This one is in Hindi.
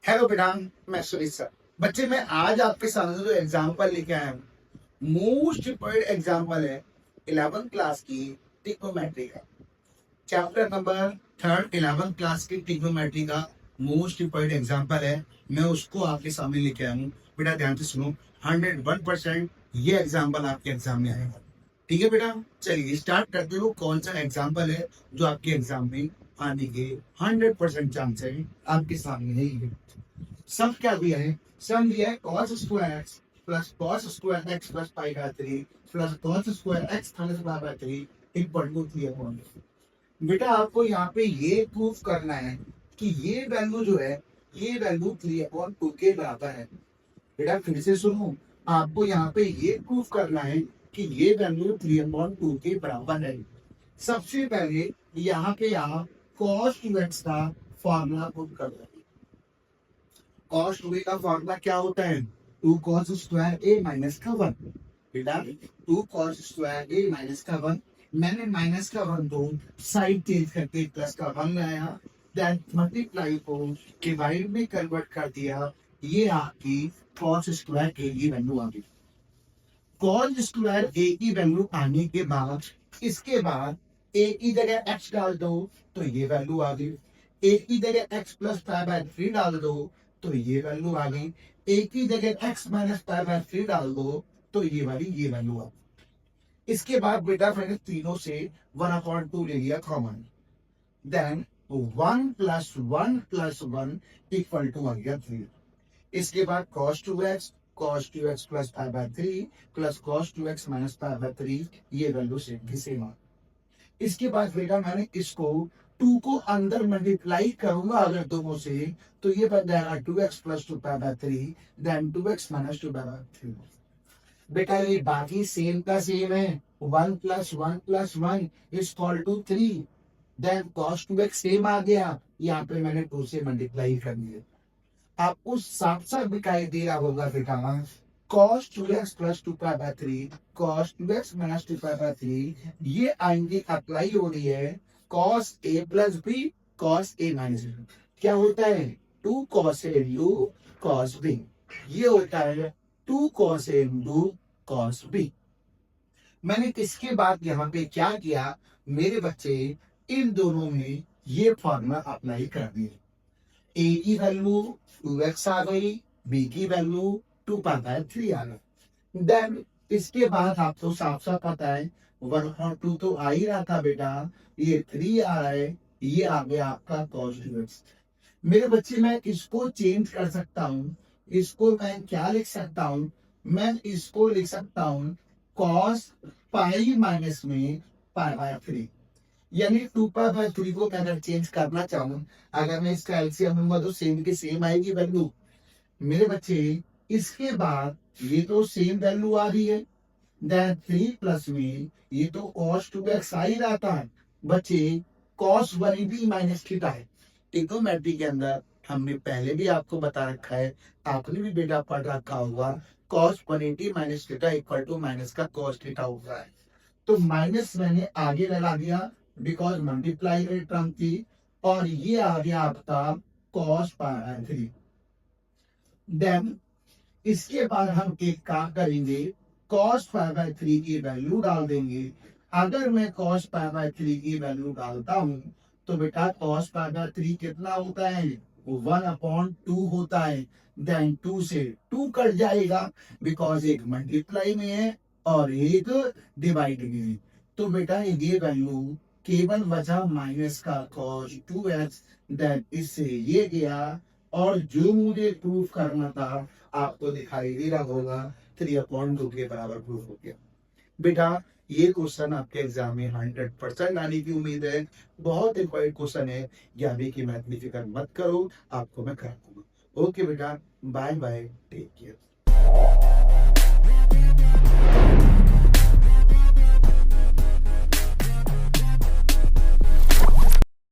हेलो बेटा, मैं सुरेश सर। बच्चे, मैं आज आपके सामने जो एग्जाम्पल लेके आया हूँ, मोस्ट इम्पोर्टेंट एग्जाम्पल है 11th क्लास की ट्रिग्नोमेट्री का। Chapter number third 11th class की ट्रिग्नोमेट्री का मोस्ट इम्पोर्टेंट एग्जाम्पल है। मैं उसको आपके सामने लेके आया हूँ। बेटा ध्यान से सुनो, 101% ये एग्जाम्पल आपके एग्जाम में आएगा। ठीक है बेटा, चलिए स्टार्ट करते हो। कौन सा एग्जाम्पल है जो आपके एग्जाम में आने के 100% चांस है आपके सामने है। सम क्या दिया है? सम दिया है cos square x plus cos square x plus pi by 3 plus cos square x minus pi by 3 equal to 3 बेटा आपको यहाँ पे ये प्रूफ करना है कि ये वैल्यू जो है, ये वैल्यू 3/2 के बराबर है। बेटा फिर से सुनो, आपको यहाँ पे ये प्रूफ करना है कि ये वैल्यू 3/2 के बराबर है। सबसे पहले यहाँ पे आप cos 2x का फॉर्मूला पुट कर दो। कॉस 2a का फॉर्मूला क्या होता है? 2 cos स्क्वायर a माइनस का 1। बेटा 2 cos स्क्वायर a माइनस का 1, मैंने माइनस का 1 तो साइड चेंज करके प्लस का 1 लाया, देन मल्टीप्लाई को डिवाइड में कन्वर्ट कर दिया। ये आपकी cos स्क्वायर a की वैल्यू आ गई। cos स्क्वायर a की वैल्यू आने के बाद इसके बाद a की जगह x डाल दो तो ये वैल्यू आ गई। a की जगह x प्लस पाई बाय 3 डाल दो तो ये वैल्यू आ गई। a की जगह x माइनस पाई बाय 3 डाल दो तो ये वैल्यू आ गई। इसके बाद बेटा मैंने तीनों से 1/2 ले लिया common, then 1 plus 1 equal to आ गया 3। इसके बाद cos 2x plus pi by 3 plus cos 2x minus pi by 3, ये वैल्यू सेम की सेम आ। इसके बाद बेटा मैंने इसको 2 को अंदर मल्टीप्लाई करूंगा अगर दोनों से, तो ये बन जाएगा 2x plus 2 pi by 3 then 2x minus 2 pi by 3। बेटा ये बाकी सेम का सेम है। 1 plus 1 plus 1 is equal to 3, then cos 2x same आ गया, यहाँ पे मैंने 2 से मल्टीप्लाई कर दिया। आपको साफ साफ दिखाई दे रहा होगा बेटा, cos 2x plus 2 pi by 3 cos 2x minus 2 pi by 3, ये आएंगे अप्लाई हो रही है cos a plus b cos a minus b। क्या होता है? 2 cos a into cos b। ये होता है 2 cos a into cos b। मैंने इसके बाद यहाँ पे क्या किया, मेरे बच्चे इन दोनों में ये फॉर्मूला अप्लाई कर दिए। ए की वैल्यू 2x आ गई, बी की वैल्यू 2 पाई बाय 3 आ गई। देन इसके बाद आपको साफ साफ पता है 1 और 2 तो आ ही रहा था बेटा, ये 3 आ रहा है, ये आ गया आपका cos 2x। मेरे बच्चे मैं इसको चेंज कर सकता हूँ। इसको मैं क्या लिख सकता हूँ? मैं इसको लिख सकता हूँ cos पाई माइनस में पाई बाय 3, यानी 2 पाई बाय 3 को मैं अगर चेंज करना चाहूँ, अगर मैं इसका एलसीएम लूंगा तो सेम की सेम आएगी वैल्यू। मेरे बच्चे इसके बाद ये तो सेम वैल्यू आ रही है, देन 3 प्लस में ये तो cos 2x आ ही रहा था। बच्चे cos 180 माइनस थीटा है। ट्रिग्नोमेट्री के अंदर हमने पहले भी आपको बता रखा है, आपने भी बेटा पढ़ रखा होगा, cos 180 minus theta equal to minus का cos थीटा होता है। तो माइनस मैंने आगे लगा दिया बिकॉज मल्टीप्लाई टर्म थी, और ये आ गया आपका cos पाई बाय 3। देन इसके बाद हम एक काम करेंगे, cos पाई बाय 3 की वैल्यू डाल देंगे। अगर मैं cos पाई बाय 3 की वैल्यू डालता हूँ तो बेटा cos पाई बाय 3 कितना होता है? 1/2 होता है। देन 2 से 2 कट जाएगा बिकॉज एक मल्टीप्लाई में है और एक डिवाइड में है। तो बेटा ये वैल्यू केवल बचा माइनस का cos 2x, देन इससे ये गया, और जो मुझे प्रूफ करना था आपको दिखाई दे रहा होगा 3/2 के बराबर प्रूफ हो गया। बेटा ये क्वेश्चन आपके एग्जाम में 100% आने की उम्मीद है। बहुत इंपॉर्टेंट क्वेश्चन है, यानी कि मैथ में फिक्र मत करो, आपको मैं करा दूंगा। ओके बेटा, बाय बाय, टेक केयर।